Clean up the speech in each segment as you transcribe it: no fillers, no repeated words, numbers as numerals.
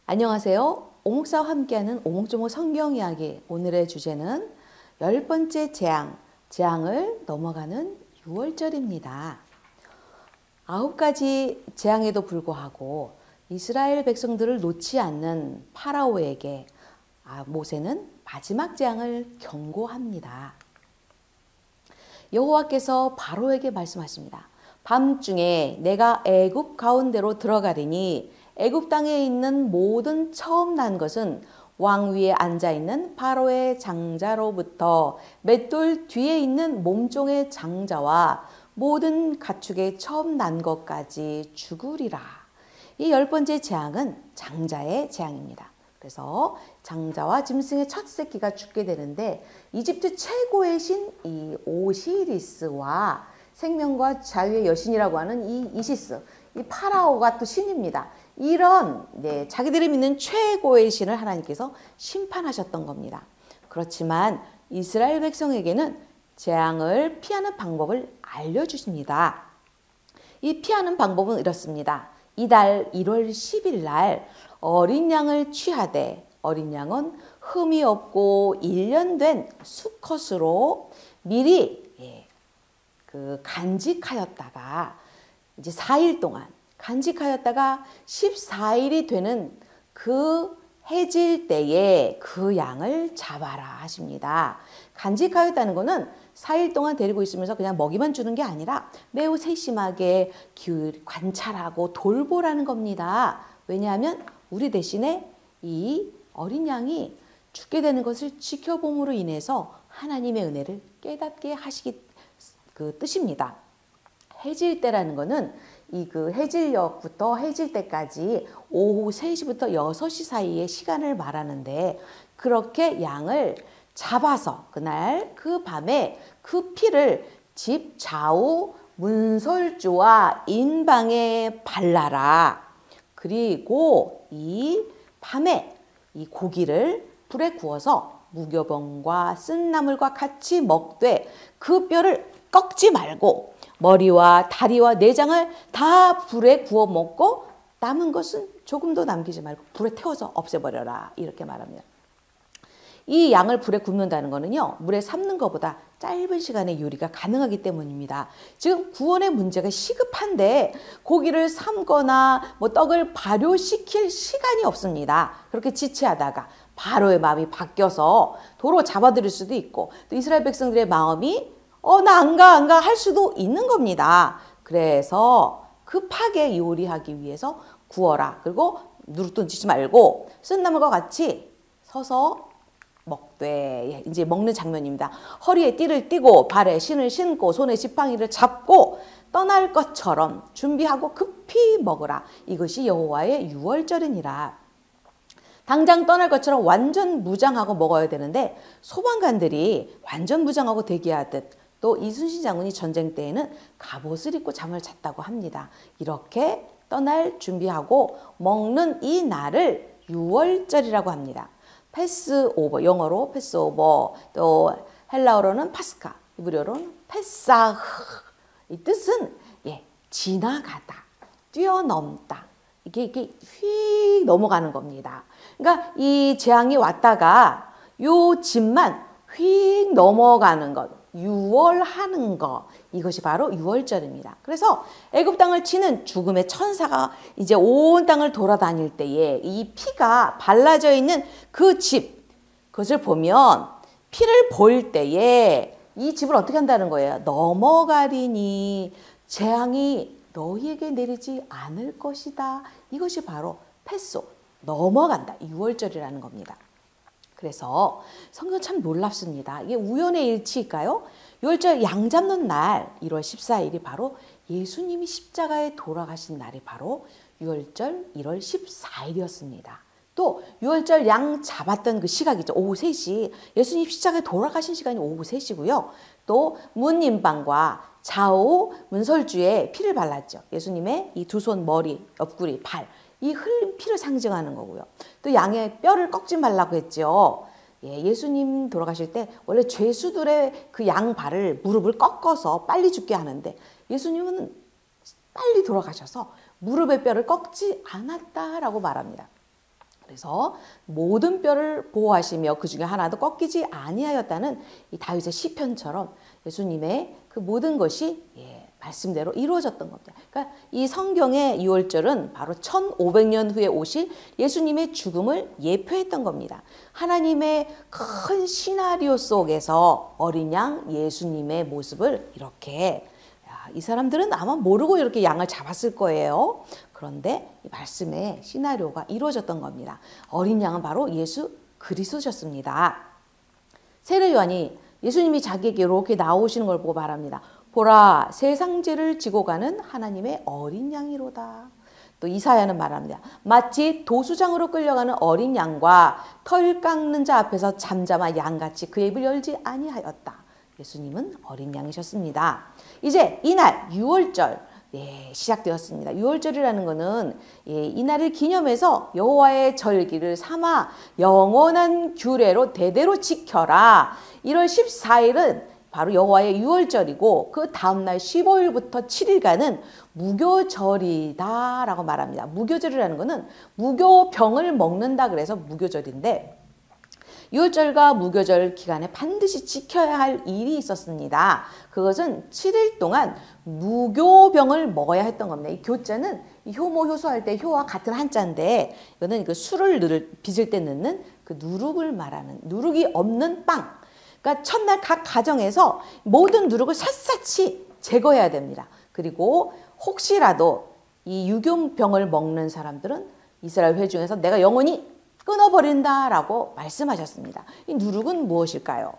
안녕하세요. 오목사와 함께하는 오목조목 성경 이야기. 오늘의 주제는 10번째 재앙을 넘어가는 6월절입니다. 9가지 재앙에도 불구하고 이스라엘 백성들을 놓지 않는 파라오에게 모세는 마지막 재앙을 경고합니다. 여호와께서 바로에게 말씀하십니다. 밤중에 내가 애굽 가운데로 들어가리니 애굽 땅에 있는 모든 처음 난 것은 왕 위에 앉아있는 바로의 장자로부터 맷돌 뒤에 있는 몸종의 장자와 모든 가축의 처음 난 것까지 죽으리라. 이 10번째 재앙은 장자의 재앙입니다. 그래서 장자와 짐승의 첫 새끼가 죽게 되는데 이집트 최고의 신 이 오시리스와 생명과 자유의 여신이라고 하는 이 이시스, 이 파라오가 또 신입니다. 이런 자기들이 믿는 최고의 신을 하나님께서 심판하셨던 겁니다. 그렇지만 이스라엘 백성에게는 재앙을 피하는 방법을 알려주십니다. 이 피하는 방법은 이렇습니다. 이달 1월 10일 날 어린 양을 취하되, 어린 양은 흠이 없고 1년 된 수컷으로 미리 간직하였다가 이제 4일 동안 간직하였다가 14일이 되는 그 해질 때에 그 양을 잡아라 하십니다. 간직하였다는 것은 4일 동안 데리고 있으면서 그냥 먹이만 주는 게 아니라 매우 세심하게 관찰하고 돌보라는 겁니다. 왜냐하면 우리 대신에 이 어린 양이 죽게 되는 것을 지켜봄으로 인해서 하나님의 은혜를 깨닫게 하시기 그 뜻입니다. 해질 때라는 것은 그 해질녘부터 해질 때까지 오후 3시부터 6시 사이의 시간을 말하는데, 그렇게 양을 잡아서 그날 그 밤에 그 피를 집 좌우 문설주와 인방에 발라라. 그리고 이 밤에 이 고기를 불에 구워서 무교병과 쓴나물과 같이 먹되 그 뼈를 꺾지 말고 머리와 다리와 내장을 다 불에 구워 먹고 남은 것은 조금도 남기지 말고 불에 태워서 없애버려라. 이렇게 말합니다. 이 양을 불에 굽는다는 것은요, 물에 삶는 것보다 짧은 시간에 요리가 가능하기 때문입니다. 지금 구원의 문제가 시급한데 고기를 삶거나 떡을 발효시킬 시간이 없습니다. 그렇게 지체하다가 바로의 마음이 바뀌어서 도로 잡아들일 수도 있고, 또 이스라엘 백성들의 마음이 나 안 가 할 수도 있는 겁니다. 그래서 급하게 요리하기 위해서 구워라. 그리고 누룩 던지지 말고 쓴나물과 같이 서서 먹되, 이제 먹는 장면입니다. 허리에 띠를 띠고 발에 신을 신고 손에 지팡이를 잡고 떠날 것처럼 준비하고 급히 먹으라. 이것이 여호와의 유월절이니라. 당장 떠날 것처럼 완전 무장하고 먹어야 되는데 소방관들이 완전 무장하고 대기하듯, 또 이순신 장군이 전쟁 때에는 갑옷을 입고 잠을 잤다고 합니다. 이렇게 떠날 준비하고 먹는 이 날을 유월절이라고 합니다. 패스오버, 영어로 패스오버, 또 헬라어로는 파스카, 이브리어로는 페사흐. 이 뜻은 지나가다, 뛰어넘다, 이게 휙 넘어가는 겁니다. 그러니까 이 재앙이 왔다가 요 집만 휙 넘어가는 것, 유월하는 것, 이것이 바로 유월절입니다. 그래서 애굽 땅을 치는 죽음의 천사가 이제 온 땅을 돌아다닐 때에 이 피가 발라져 있는 그 집, 그것을 보면 피를 볼 때에 이 집을 어떻게 한다는 거예요? 넘어가리니 재앙이 너희에게 내리지 않을 것이다. 이것이 바로 패소, 넘어간다, 유월절이라는 겁니다. 그래서 성경 참 놀랍습니다. 이게 우연의 일치일까요? 유월절 양 잡는 날 1월 14일이 바로 예수님이 십자가에 돌아가신 날이 바로 유월절 1월 14일이었습니다. 또 유월절 양 잡았던 그 시각이죠. 오후 3시. 예수님 십자가에 돌아가신 시간이 오후 3시고요. 또 문인방과 좌우 문설주에 피를 발랐죠. 예수님의 이 두 손, 머리, 옆구리, 발, 이 흘린 피를 상징하는 거고요. 또 양의 뼈를 꺾지 말라고 했죠. 예수님 돌아가실 때 원래 죄수들의 그 양 발을, 무릎을 꺾어서 빨리 죽게 하는데 예수님은 빨리 돌아가셔서 무릎의 뼈를 꺾지 않았다라고 말합니다. 그래서 모든 뼈를 보호하시며 그 중에 하나도 꺾이지 아니하였다는 이 다윗의 시편처럼 예수님의 그 모든 것이 말씀대로 이루어졌던 겁니다. 그러니까 이 성경의 유월절은 바로 1500년 후에 오실 예수님의 죽음을 예표했던 겁니다. 하나님의 큰 시나리오 속에서 어린 양 예수님의 모습을 이렇게, 이 사람들은 아마 모르고 이렇게 양을 잡았을 거예요. 그런데 이 말씀의 시나리오가 이루어졌던 겁니다. 어린 양은 바로 예수 그리스도셨습니다. 세례 요한이 예수님이 자기에게 이렇게 나오시는 걸 보고 말합니다. 보라, 세상 죄를 지고 가는 하나님의 어린 양이로다. 또 이사야는 말합니다. 마치 도수장으로 끌려가는 어린 양과 털 깎는 자 앞에서 잠잠한 양같이 그의 입을 열지 아니하였다. 예수님은 어린 양이셨습니다. 이제 이날 유월절 시작되었습니다. 유월절이라는 것은 이날을 기념해서 여호와의 절기를 삼아 영원한 규례로 대대로 지켜라. 1월 14일은 바로 여호와의 유월절이고 그 다음날 15일부터 7일간은 무교절이다 라고 말합니다. 무교절이라는 것은 무교병을 먹는다 그래서 무교절인데, 유월절과 무교절 기간에 반드시 지켜야 할 일이 있었습니다. 그것은 7일 동안 무교병을 먹어야 했던 겁니다. 이 교자는 효모 효소할 때 효와 같은 한자인데, 이거는 그 술을 빚을 때 넣는 그 누룩을 말하는, 누룩이 없는 빵. 그러니까 첫날 각 가정에서 모든 누룩을 샅샅이 제거해야 됩니다. 그리고 혹시라도 이 유교병을 먹는 사람들은 이스라엘 회중에서 내가 영원히 끊어버린다라고 말씀하셨습니다. 이 누룩은 무엇일까요?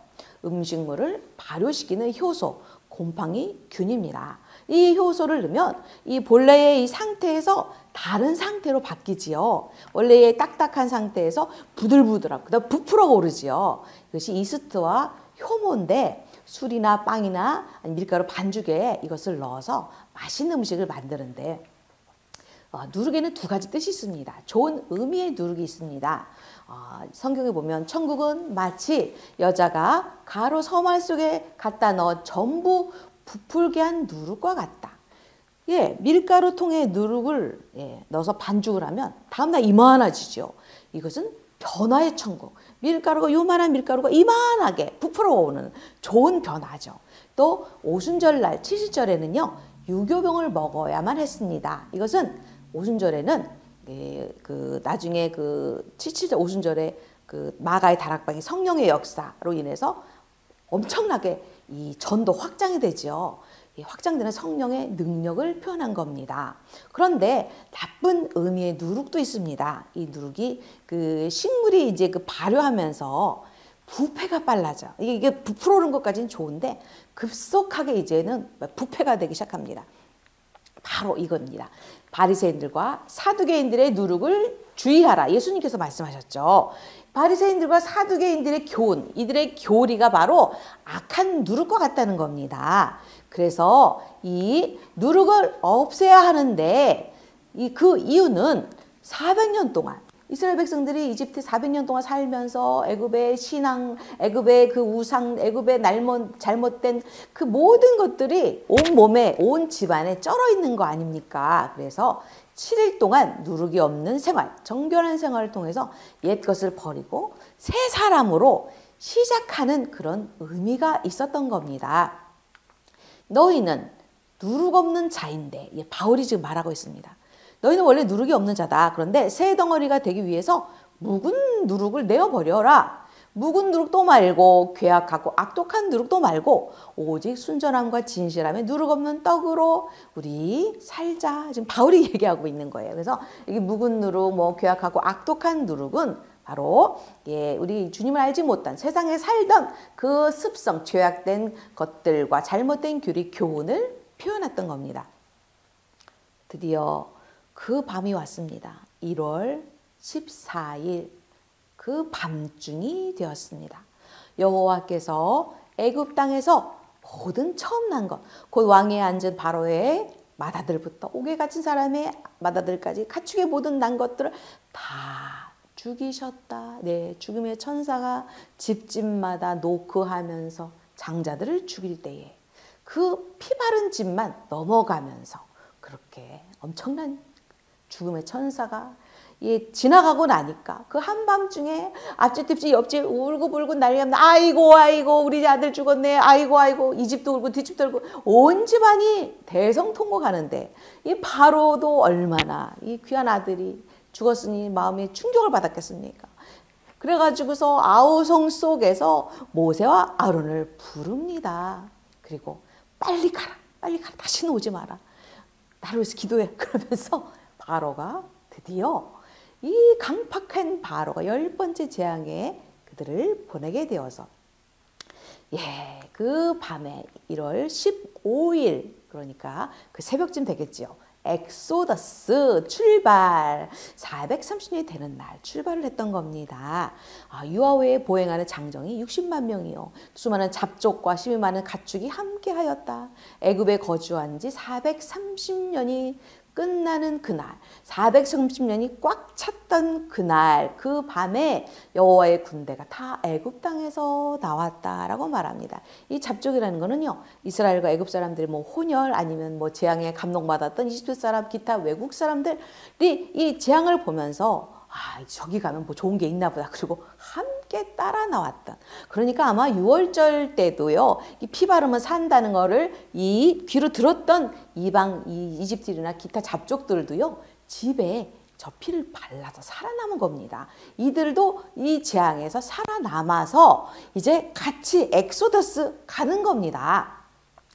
음식물을 발효시키는 효소, 곰팡이 균입니다. 이 효소를 넣으면 이 본래의 이 상태에서 다른 상태로 바뀌지요. 원래의 딱딱한 상태에서 부들부들하고 그다음 부풀어 오르지요. 이것이 이스트와 효모인데, 술이나 빵이나 밀가루 반죽에 이것을 넣어서 맛있는 음식을 만드는데, 누룩에는 두 가지 뜻이 있습니다. 좋은 의미의 누룩이 있습니다. 성경에 보면 천국은 마치 여자가 가루 서말 속에 갖다 넣어 전부 부풀게 한 누룩과 같다. 밀가루 통에 누룩을 넣어서 반죽을 하면 다음날 이만해지죠. 이것은 변화의 천국. 밀가루가 요만한 밀가루가 이만하게 부풀어 오는 좋은 변화죠. 또 오순절날 70절에는요. 유교병을 먹어야만 했습니다. 이것은 오순절에는 나중에 그 77절 오순절에 그 마가의 다락방이 성령의 역사로 인해서 엄청나게 이 전도 확장이 되죠. 확장되는 성령의 능력을 표현한 겁니다. 그런데 나쁜 의미의 누룩도 있습니다. 이 누룩이 그 식물이 이제 그 발효하면서 부패가 빨라져. 이게 부풀어 오른 것까지는 좋은데 급속하게 이제는 부패가 되기 시작합니다. 바로 이겁니다. 바리새인들과 사두개인들의 누룩을 주의하라. 예수님께서 말씀하셨죠. 바리새인들과 사두개인들의 교훈, 이들의 교리가 바로 악한 누룩과 같다는 겁니다. 그래서 이 누룩을 없애야 하는데 그 이유는 400년 동안 이스라엘 백성들이 이집트 400년 동안 살면서 애굽의 신앙, 애굽의 그 우상, 애굽의 잘못된 그 모든 것들이 온 몸에, 온 집안에 쩔어 있는 거 아닙니까? 그래서 7일 동안 누룩이 없는 생활, 정결한 생활을 통해서 옛 것을 버리고 새 사람으로 시작하는 그런 의미가 있었던 겁니다. 너희는 누룩 없는 자인데, 바울이 지금 말하고 있습니다. 너희는 원래 누룩이 없는 자다. 그런데 새 덩어리가 되기 위해서 묵은 누룩을 내어버려라. 묵은 누룩도 말고 괴악하고 악독한 누룩도 말고 오직 순전함과 진실함에 누룩 없는 떡으로 우리 살자. 지금 바울이 얘기하고 있는 거예요. 그래서 여기 묵은 누룩, 괴악하고 악독한 누룩은 바로 우리 주님을 알지 못한 세상에 살던 그 습성, 죄악된 것들과 잘못된 교리, 교훈을 표현했던 겁니다. 드디어 그 밤이 왔습니다. 1월 14일 그 밤중이 되었습니다. 여호와께서 애굽 땅에서 모든 처음 난 것, 곧 왕위에 앉은 바로의 맏아들부터 옥에 갇힌 사람의 맏아들까지 가축의 모든 난 것들을 다 죽이셨다. 죽음의 천사가 집집마다 노크하면서 장자들을 죽일 때에 그 피 바른 집만 넘어가면서 그렇게 엄청난 죽음의 천사가 지나가고 나니까 그 한밤중에 앞집 뒷집 옆집 울고불고 난리납니다. 아이고 우리 아들 죽었네. 아이고 이 집도 울고 뒷집도 울고 온 집안이 대성통곡하는데 이 바로도 얼마나 이 귀한 아들이 죽었으니 마음에 충격을 받았겠습니까? 그래가지고서 아우성 속에서 모세와 아론을 부릅니다. 그리고 빨리 가라 다시는 오지 마라. 나를 위해서 기도해. 그러면서 바로가 드디어 이 강팍한 바로가 10번째 재앙에 그들을 보내게 되어서 그 밤에 1월 15일 그러니까 그 새벽쯤 되겠지요. 엑소더스 출발 430년이 되는 날 출발을 했던 겁니다. 유아후에 보행하는 장정이 60만 명이요. 수많은 잡족과 12만의 가축이 함께하였다. 애굽에 거주한 지 430년이 끝나는 그날 430년이 꽉 찼던 그날 그 밤에 여호와의 군대가 다 애굽 땅에서 나왔다라고 말합니다. 이 잡족이라는 거는요. 이스라엘과 애굽 사람들이 뭐 혼혈 아니면 뭐 재앙에 감동받았던 이집트 사람 기타 외국 사람들이 이 재앙을 보면서 저기 가면 뭐 좋은 게 있나 보다. 그리고 함께 따라 나왔던. 그러니까 아마 6월절 때도요. 이 피 바르면 산다는 거를 이 귀로 들었던 이방 이집트나 기타 잡족들도요. 집에 저 피를 발라서 살아남은 겁니다. 이들도 이 재앙에서 살아남아서 이제 같이 엑소더스 가는 겁니다.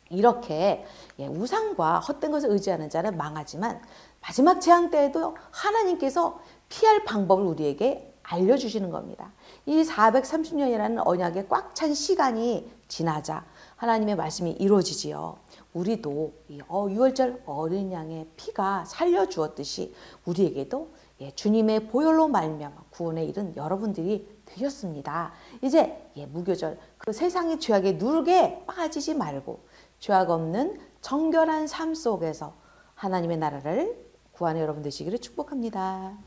이렇게 우상과 헛된 것을 의지하는 자는 망하지만 마지막 재앙 때에도 하나님께서 피할 방법을 우리에게 알려주시는 겁니다. 이 430년이라는 언약에 꽉 찬 시간이 지나자 하나님의 말씀이 이루어지지요. 우리도 6월절 어린 양의 피가 살려주었듯이 우리에게도 주님의 보혈로 말미암아 구원에 이른 여러분들이 되셨습니다. 이제 무교절 그 세상의 죄악에 누르게 빠지지 말고 죄악 없는 정결한 삶 속에서 하나님의 나라를 구하는 여러분 되시기를 축복합니다.